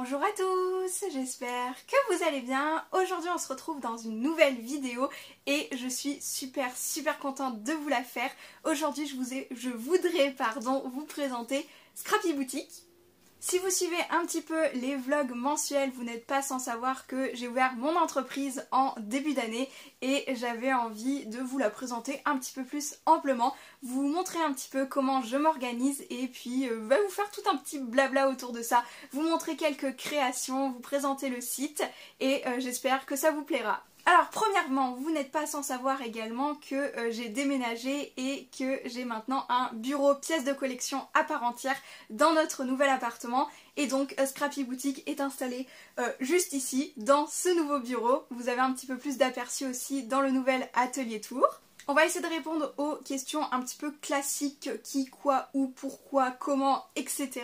Bonjour à tous, j'espère que vous allez bien. Aujourd'hui on se retrouve dans une nouvelle vidéo et je suis super contente de vous la faire. Aujourd'hui je voudrais vous présenter Scrappy Boutique. Si vous suivez un petit peu les vlogs mensuels, vous n'êtes pas sans savoir que j'ai ouvert mon entreprise en début d'année et j'avais envie de vous la présenter un petit peu plus amplement, vous montrer un petit peu comment je m'organise et puis vous faire tout un petit blabla autour de ça, vous montrer quelques créations, vous présenter le site et j'espère que ça vous plaira. Alors premièrement, vous n'êtes pas sans savoir également que j'ai déménagé et que j'ai maintenant un bureau pièce de collection à part entière dans notre nouvel appartement et donc Scrappy Boutique est installé juste ici dans ce nouveau bureau. Vous avez un petit peu plus d'aperçu aussi dans le nouvel atelier tour. On va essayer de répondre aux questions un petit peu classiques, qui, quoi, où, pourquoi, comment, etc.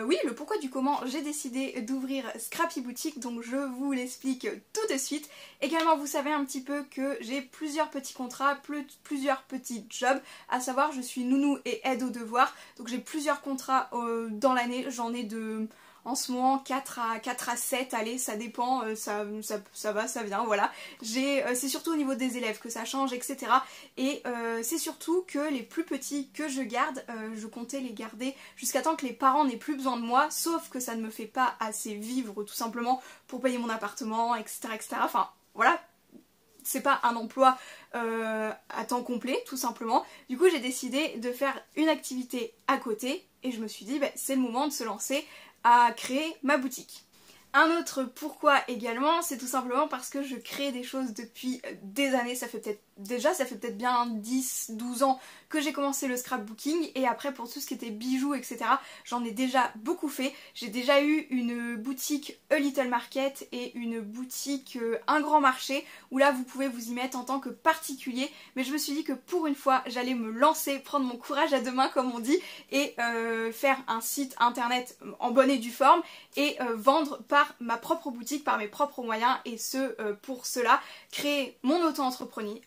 Oui, le pourquoi du comment, j'ai décidé d'ouvrir Scrappy Boutique, donc je vous l'explique tout de suite. Également, vous savez un petit peu que j'ai plusieurs petits contrats, plusieurs petits jobs, à savoir je suis nounou et aide aux devoirs, donc j'ai plusieurs contrats dans l'année, j'en ai de... En ce moment 4 à 7, allez ça dépend, ça va, ça vient, voilà. C'est surtout au niveau des élèves que ça change, etc. Et c'est surtout que les plus petits que je garde, je comptais les garder jusqu'à temps que les parents n'aient plus besoin de moi, sauf que ça ne me fait pas assez vivre tout simplement pour payer mon appartement, etc. etc. Enfin voilà, c'est pas un emploi à temps complet tout simplement. Du coup j'ai décidé de faire une activité à côté et je me suis dit c'est le moment de se lancer à créer ma boutique. Un autre pourquoi également, c'est tout simplement parce que je crée des choses depuis des années, ça fait peut-être bien 10-12 ans que j'ai commencé le scrapbooking et après pour tout ce qui était bijoux etc j'en ai déjà beaucoup fait. J'ai déjà eu une boutique A Little Market et une boutique Un Grand Marché où là vous pouvez vous y mettre en tant que particulier, mais je me suis dit que pour une fois j'allais me lancer, prendre mon courage à deux mains comme on dit et faire un site internet en bonne et due forme et vendre par ma propre boutique, par mes propres moyens et pour cela créer mon auto-entreprise.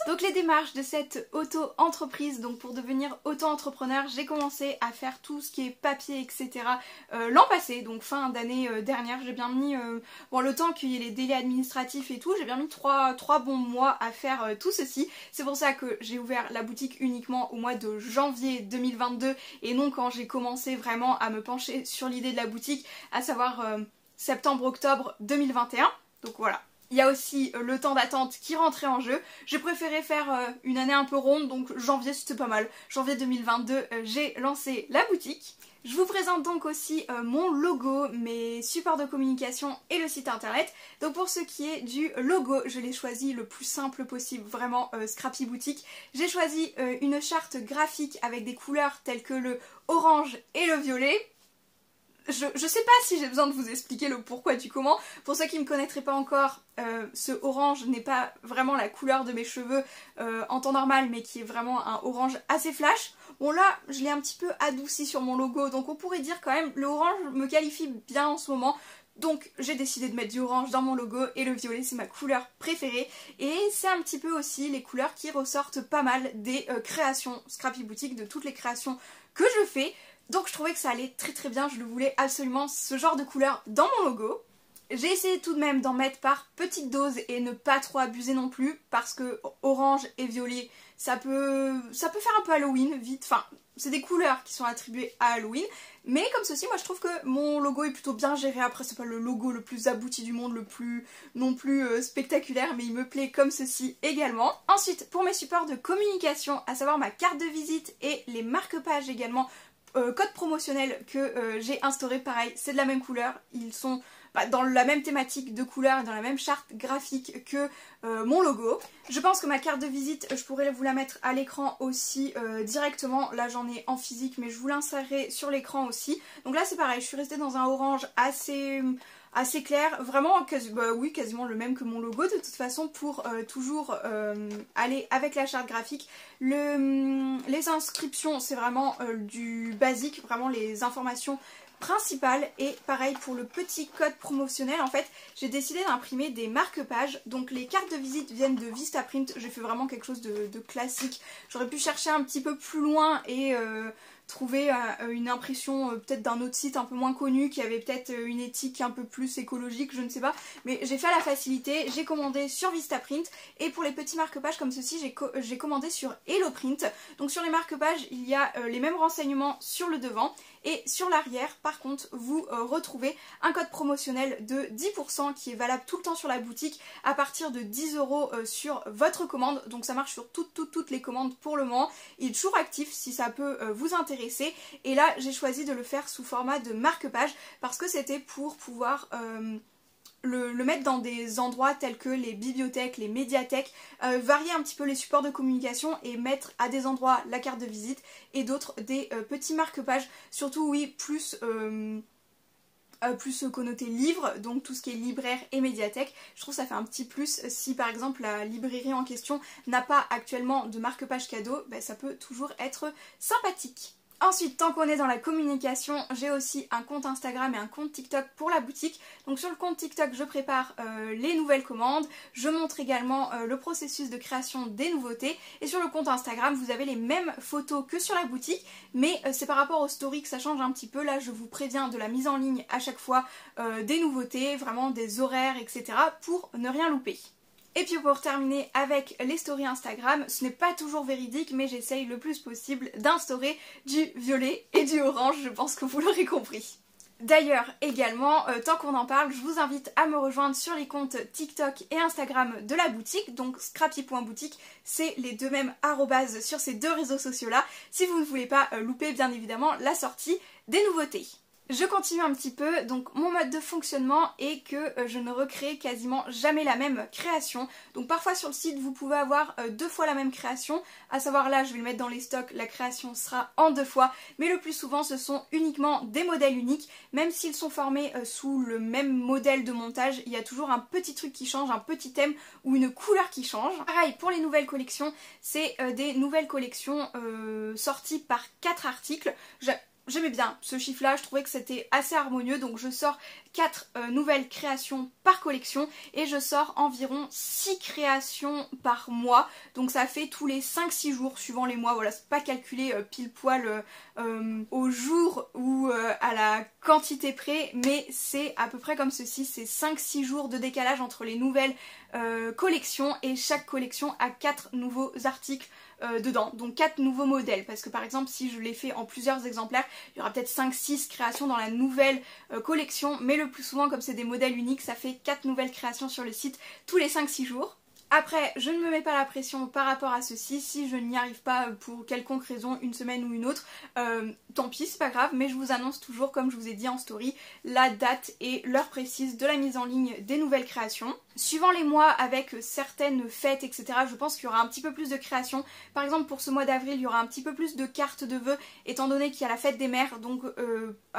Donc les démarches de cette auto-entreprise, donc pour devenir auto-entrepreneur, j'ai commencé à faire tout ce qui est papier etc. L'an passé, donc fin d'année dernière, j'ai bien mis, le temps qu'il y ait les délais administratifs et tout, j'ai bien mis 3 bons mois à faire tout ceci. C'est pour ça que j'ai ouvert la boutique uniquement au mois de janvier 2022 et non quand j'ai commencé vraiment à me pencher sur l'idée de la boutique, à savoir septembre-octobre 2021, donc voilà. Il y a aussi le temps d'attente qui rentrait en jeu. J'ai préféré faire une année un peu ronde, donc janvier c'était pas mal. Janvier 2022, j'ai lancé la boutique. Je vous présente donc aussi mon logo, mes supports de communication et le site internet. Donc pour ce qui est du logo, je l'ai choisi le plus simple possible, vraiment Scrappy Boutique. J'ai choisi une charte graphique avec des couleurs telles que le orange et le violet. Je sais pas si j'ai besoin de vous expliquer le pourquoi du comment. Pour ceux qui ne me connaîtraient pas encore, ce orange n'est pas vraiment la couleur de mes cheveux en temps normal, mais qui est vraiment un orange assez flash. Bon là, je l'ai un petit peu adouci sur mon logo, donc on pourrait dire quand même le orange me qualifie bien en ce moment. Donc j'ai décidé de mettre du orange dans mon logo et le violet c'est ma couleur préférée. Et c'est un petit peu aussi les couleurs qui ressortent pas mal des créations Scrappy Boutique, de toutes les créations que je fais. Donc je trouvais que ça allait très bien, je le voulais absolument ce genre de couleur dans mon logo. J'ai essayé tout de même d'en mettre par petite dose et ne pas trop abuser non plus parce que orange et violet ça peut faire un peu Halloween vite, enfin c'est des couleurs qui sont attribuées à Halloween, mais comme ceci moi je trouve que mon logo est plutôt bien géré. Après c'est pas le logo le plus abouti du monde, le plus non plus spectaculaire, mais il me plaît comme ceci également. Ensuite pour mes supports de communication, à savoir ma carte de visite et les marque-pages également, code promotionnel que j'ai instauré, pareil c'est de la même couleur, ils sont dans la même thématique de couleurs et dans la même charte graphique que mon logo. Je pense que ma carte de visite je pourrais vous la mettre à l'écran aussi directement, là j'en ai en physique mais je vous l'insérerai sur l'écran aussi. Donc là c'est pareil, je suis restée dans un orange assez clair, vraiment quasiment le même que mon logo de toute façon pour toujours aller avec la charte graphique. Les inscriptions c'est vraiment du basique, vraiment les informations principales. Et pareil pour le petit code promotionnel, en fait j'ai décidé d'imprimer des marque-pages. Donc les cartes de visite viennent de Vistaprint, j'ai fait vraiment quelque chose de classique. J'aurais pu chercher un petit peu plus loin et trouvé une impression peut-être d'un autre site un peu moins connu qui avait peut-être une éthique un peu plus écologique, je ne sais pas, mais j'ai fait à la facilité, j'ai commandé sur Vistaprint et pour les petits marque-pages comme ceci j'ai commandé sur HelloPrint. Donc sur les marque-pages il y a les mêmes renseignements sur le devant et sur l'arrière par contre vous retrouvez un code promotionnel de 10% qui est valable tout le temps sur la boutique à partir de 10 € sur votre commande. Donc ça marche sur toutes les commandes pour le moment. Il est toujours actif si ça peut vous intéresser. Et là j'ai choisi de le faire sous format de marque-page parce que c'était pour pouvoir le mettre dans des endroits tels que les bibliothèques, les médiathèques, varier un petit peu les supports de communication et mettre à des endroits la carte de visite et d'autres des petits marque-pages, surtout oui plus connoté livre, donc tout ce qui est libraire et médiathèque. Je trouve que ça fait un petit plus si par exemple la librairie en question n'a pas actuellement de marque-page cadeau, ben, ça peut toujours être sympathique. Ensuite, tant qu'on est dans la communication, j'ai aussi un compte Instagram et un compte TikTok pour la boutique. Donc sur le compte TikTok, je prépare les nouvelles commandes, je montre également le processus de création des nouveautés. Et sur le compte Instagram, vous avez les mêmes photos que sur la boutique, mais c'est par rapport aux stories que ça change un petit peu. Là, je vous préviens de la mise en ligne à chaque fois des nouveautés, vraiment des horaires, etc. pour ne rien louper. Et puis pour terminer avec les stories Instagram, ce n'est pas toujours véridique mais j'essaye le plus possible d'instaurer du violet et du orange, je pense que vous l'aurez compris. D'ailleurs également, tant qu'on en parle, je vous invite à me rejoindre sur les comptes TikTok et Instagram de la boutique, donc scrappy.boutique, c'est les deux mêmes arrobases sur ces deux réseaux sociaux là, si vous ne voulez pas louper bien évidemment la sortie des nouveautés. Je continue un petit peu, donc mon mode de fonctionnement est que je ne recrée quasiment jamais la même création. Donc parfois sur le site vous pouvez avoir 2 fois la même création, à savoir là je vais le mettre dans les stocks, la création sera en 2 fois, mais le plus souvent ce sont uniquement des modèles uniques, même s'ils sont formés sous le même modèle de montage, il y a toujours un petit truc qui change, un petit thème ou une couleur qui change. Pareil pour les nouvelles collections, c'est des nouvelles collections sorties par 4 articles. J'aimais bien ce chiffre là, je trouvais que c'était assez harmonieux, donc je sors 4 nouvelles créations par collection et je sors environ 6 créations par mois, donc ça fait tous les 5-6 jours suivant les mois, voilà, c'est pas calculé pile poil au jour ou à la quantité près, mais c'est à peu près comme ceci, c'est 5-6 jours de décalage entre les nouvelles collections et chaque collection a 4 nouveaux articles dedans, donc 4 nouveaux modèles, parce que par exemple si je les fais en plusieurs exemplaires, il y aura peut-être 5-6 créations dans la nouvelle collection, mais le plus souvent comme c'est des modèles uniques, ça fait 4 nouvelles créations sur le site tous les 5-6 jours. Après, je ne me mets pas la pression par rapport à ceci, si je n'y arrive pas pour quelconque raison, une semaine ou une autre, tant pis, c'est pas grave, mais je vous annonce toujours, comme je vous ai dit en story, la date et l'heure précise de la mise en ligne des nouvelles créations. Suivant les mois avec certaines fêtes, etc., je pense qu'il y aura un petit peu plus de créations. Par exemple, pour ce mois d'avril, il y aura un petit peu plus de cartes de vœux, étant donné qu'il y a la fête des mères, donc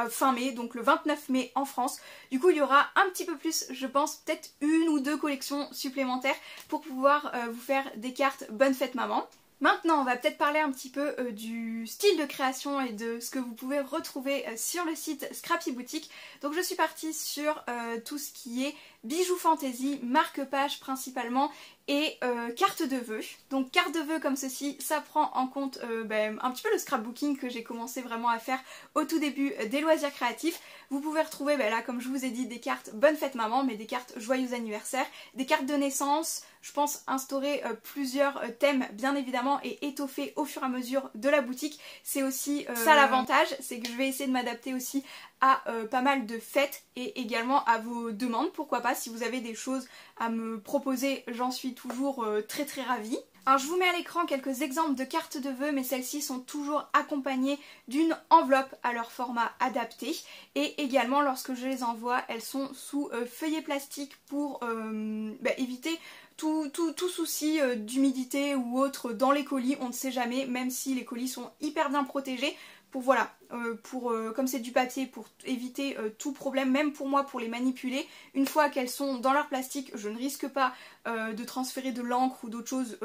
fin mai, donc le 29 mai en France. Du coup, il y aura un petit peu plus, je pense, peut-être 1 ou 2 collections supplémentaires pour pouvoir vous faire des cartes Bonne Fête Maman. Maintenant, on va peut-être parler un petit peu du style de création et de ce que vous pouvez retrouver sur le site Scrappy Boutique. Donc je suis partie sur tout ce qui est bijoux fantaisie, marque-page principalement et carte de vœux. Donc carte de vœux comme ceci, ça prend en compte un petit peu le scrapbooking que j'ai commencé vraiment à faire au tout début des loisirs créatifs. Vous pouvez retrouver là comme je vous ai dit des cartes Bonne Fête Maman, mais des cartes Joyeux Anniversaire, des cartes de naissance. Je pense instaurer plusieurs thèmes bien évidemment et étoffer au fur et à mesure de la boutique. C'est aussi ça l'avantage, c'est que je vais essayer de m'adapter aussi à pas mal de fêtes et également à vos demandes, pourquoi pas, si vous avez des choses à me proposer, j'en suis toujours très ravie. Alors je vous mets à l'écran quelques exemples de cartes de vœux, mais celles-ci sont toujours accompagnées d'une enveloppe à leur format adapté et également lorsque je les envoie, elles sont sous feuillet plastique pour éviter tout souci d'humidité ou autre dans les colis, on ne sait jamais, même si les colis sont hyper bien protégés. Comme c'est du papier, pour éviter tout problème, même pour moi pour les manipuler, une fois qu'elles sont dans leur plastique, je ne risque pas de transférer de l'encre ou d'autres choses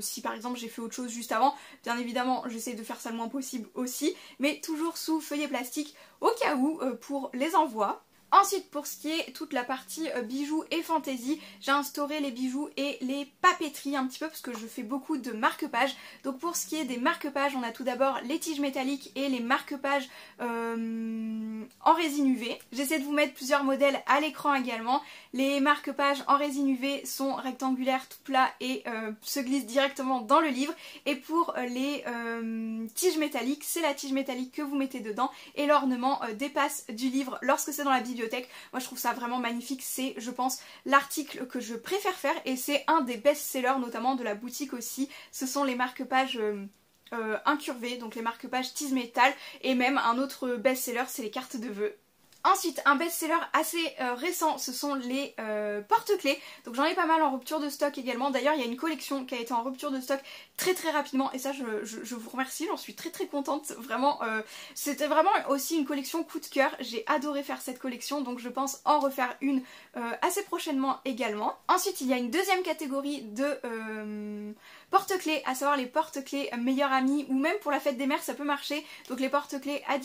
si par exemple j'ai fait autre chose juste avant. Bien évidemment j'essaie de faire ça le moins possible aussi, mais toujours sous feuillet plastique au cas où pour les envois. Ensuite, pour ce qui est toute la partie bijoux et fantaisie, j'ai instauré les bijoux et les papeteries un petit peu parce que je fais beaucoup de marque-pages. Donc pour ce qui est des marque-pages, on a tout d'abord les tiges métalliques et les marque-pages en résine UV. J'essaie de vous mettre plusieurs modèles à l'écran également. Les marque-pages en résine UV sont rectangulaires, tout plats et se glissent directement dans le livre. Et pour les tiges métalliques, c'est la tige métallique que vous mettez dedans et l'ornement dépasse du livre lorsque c'est dans la bibliothèque. Moi je trouve ça vraiment magnifique, c'est je pense l'article que je préfère faire et c'est un des best-sellers notamment de la boutique aussi. Ce sont les marque-pages incurvés, donc les marque-pages Tease Metal, et même un autre best-seller c'est les cartes de vœux. Ensuite, un best-seller assez récent, ce sont les porte-clés. Donc j'en ai pas mal en rupture de stock également. D'ailleurs, il y a une collection qui a été en rupture de stock très rapidement. Et ça, je vous remercie, j'en suis très contente. Vraiment, c'était vraiment aussi une collection coup de cœur. J'ai adoré faire cette collection, donc je pense en refaire une assez prochainement également. Ensuite, il y a une deuxième catégorie de porte-clés, à savoir les porte-clés meilleurs amis, ou même pour la fête des mères, ça peut marcher. Donc les porte-clés à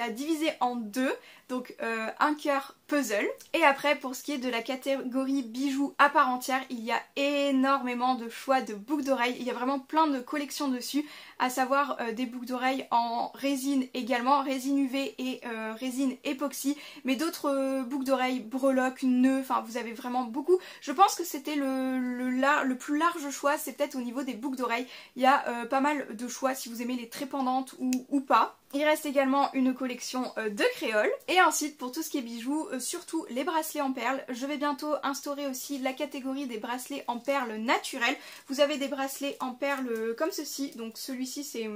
diviser en deux. Donc un cœur puzzle. Et après pour ce qui est de la catégorie bijoux à part entière, il y a énormément de choix de boucles d'oreilles. Il y a vraiment plein de collections dessus, à savoir des boucles d'oreilles en résine également, résine UV et résine époxy, mais d'autres boucles d'oreilles, breloques, nœuds, enfin vous avez vraiment beaucoup. Je pense que c'était le plus large choix, c'est peut-être au niveau des boucles d'oreilles. Il y a pas mal de choix si vous aimez les très pendantes ou pas. Il reste également une collection de créoles. Et ensuite pour tout ce qui est bijoux, surtout les bracelets en perles, je vais bientôt instaurer aussi la catégorie des bracelets en perles naturelles. Vous avez des bracelets en perles comme ceci, donc celui-ci c'est...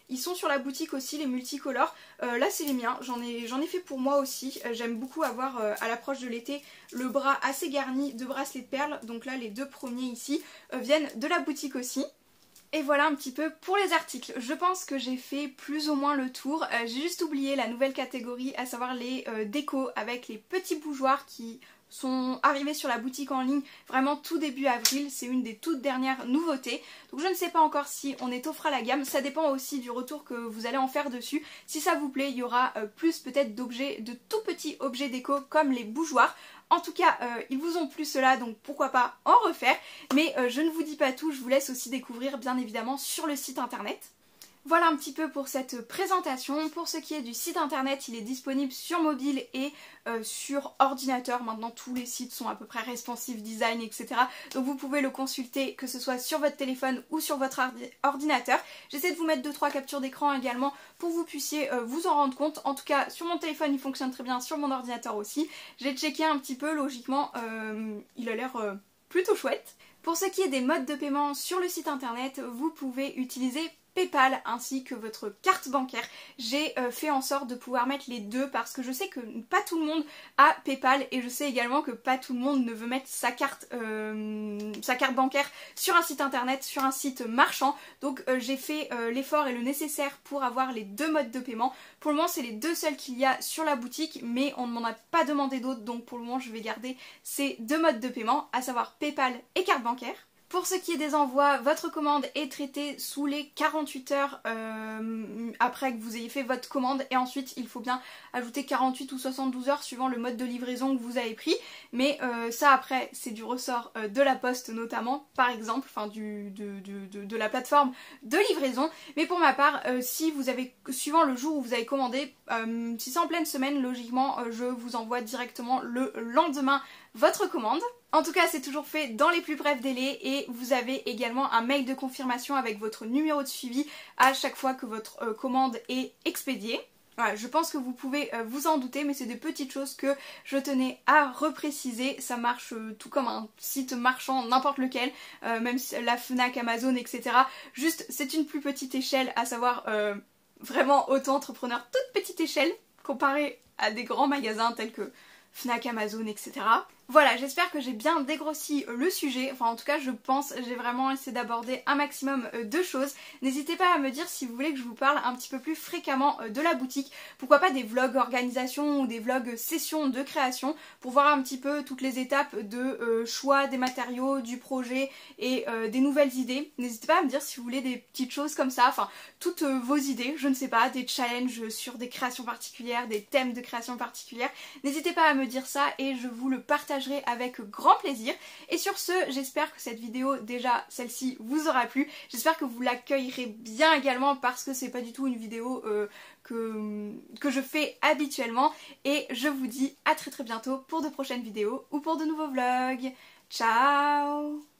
Ils sont sur la boutique aussi, les multicolores. Là c'est les miens, j'en ai fait pour moi aussi. J'aime beaucoup avoir à l'approche de l'été le bras assez garni de bracelets de perles. Donc là les deux premiers ici viennent de la boutique aussi. Et voilà un petit peu pour les articles. Je pense que j'ai fait plus ou moins le tour. J'ai juste oublié la nouvelle catégorie, à savoir les décos avec les petits bougeoirs qui sont arrivés sur la boutique en ligne vraiment tout début avril. C'est une des toutes dernières nouveautés. Donc je ne sais pas encore si on étoffera la gamme. Ça dépend aussi du retour que vous allez en faire dessus. Si ça vous plaît, il y aura plus peut-être d'objets, de tout petits objets déco comme les bougeoirs. En tout cas, ils vous ont plu cela, donc pourquoi pas en refaire. Mais je ne vous dis pas tout, je vous laisse aussi découvrir bien évidemment sur le site internet. Voilà un petit peu pour cette présentation. Pour ce qui est du site internet, il est disponible sur mobile et sur ordinateur. Maintenant tous les sites sont à peu près responsive design, etc. Donc vous pouvez le consulter que ce soit sur votre téléphone ou sur votre ordinateur. J'essaie de vous mettre 2-3 captures d'écran également pour que vous puissiez vous en rendre compte. En tout cas sur mon téléphone il fonctionne très bien, sur mon ordinateur aussi. J'ai checké un petit peu, logiquement il a l'air plutôt chouette. Pour ce qui est des modes de paiement sur le site internet, vous pouvez utiliser PayPal ainsi que votre carte bancaire. J'ai fait en sorte de pouvoir mettre les deux parce que je sais que pas tout le monde a PayPal et je sais également que pas tout le monde ne veut mettre sa carte bancaire sur un site internet, sur un site marchand. Donc j'ai fait l'effort et le nécessaire pour avoir les deux modes de paiement. Pour le moment c'est les deux seuls qu'il y a sur la boutique, mais on ne m'en a pas demandé d'autres, donc pour le moment je vais garder ces deux modes de paiement, à savoir PayPal et carte bancaire. Pour ce qui est des envois, votre commande est traitée sous les 48 heures après que vous ayez fait votre commande, et ensuite il faut bien ajouter 48 ou 72 heures suivant le mode de livraison que vous avez pris, mais ça après c'est du ressort de la poste notamment, par exemple, enfin de la plateforme de livraison. Mais pour ma part, si vous avez, suivant le jour où vous avez commandé, si c'est en pleine semaine, logiquement je vous envoie directement le lendemain votre commande. En tout cas c'est toujours fait dans les plus brefs délais et vous avez également un mail de confirmation avec votre numéro de suivi à chaque fois que votre commande est expédiée. Voilà, je pense que vous pouvez vous en douter, mais c'est des petites choses que je tenais à repréciser. Ça marche tout comme un site marchand, n'importe lequel, même la Fnac, Amazon, etc. Juste c'est une plus petite échelle, à savoir vraiment auto-entrepreneur, toute petite échelle comparée à des grands magasins tels que Fnac, Amazon, etc. Voilà, j'espère que j'ai bien dégrossi le sujet, enfin en tout cas je pense, j'ai vraiment essayé d'aborder un maximum de choses. N'hésitez pas à me dire si vous voulez que je vous parle un petit peu plus fréquemment de la boutique, pourquoi pas des vlogs organisation ou des vlogs sessions de création pour voir un petit peu toutes les étapes de choix des matériaux, du projet et des nouvelles idées. N'hésitez pas à me dire si vous voulez des petites choses comme ça, enfin toutes vos idées, je ne sais pas, des challenges sur des créations particulières, des thèmes de création particulières. N'hésitez pas à me dire ça et je vous le partagerai avec grand plaisir. Et sur ce, j'espère que cette vidéo, déjà celle-ci, vous aura plu. J'espère que vous l'accueillerez bien également parce que c'est pas du tout une vidéo que je fais habituellement. Et je vous dis à très bientôt pour de prochaines vidéos ou pour de nouveaux vlogs. Ciao!